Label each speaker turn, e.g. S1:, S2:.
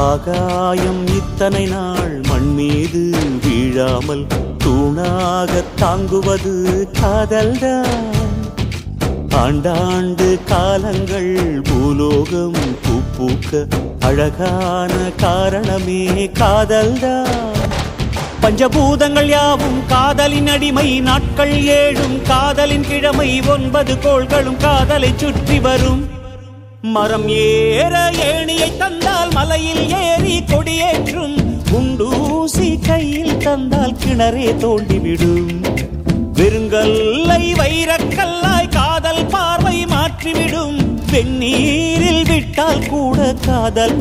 S1: ஆகாயம் இத்தனை நாள் மண் மீது வீழாமல் தூணாக தாங்குவது காதல்தான். ஆண்டாண்டு காலங்கள் பூலோகம் பூக்க அழகான காரணமே காதல்தான். பஞ்சபூதங்கள் யாவும் காதலின் அடிமை, நாட்கள் 7 காதலின் கிழமை, 9 கோள்களும் காதலை சுற்றி வரும். மரம் ஏற ஏணியை தந்தால் மலையில் ஏறி கொடியேற்றும், குண்டூசி கையில் தந்தால் கிணறே தோண்டிவிடும். வெறுங்கல்லை வைரக்கல்லாய் காதல் பார்வை மாற்றிவிடும், வெந்நீரில் விட்டால் கூட காதல்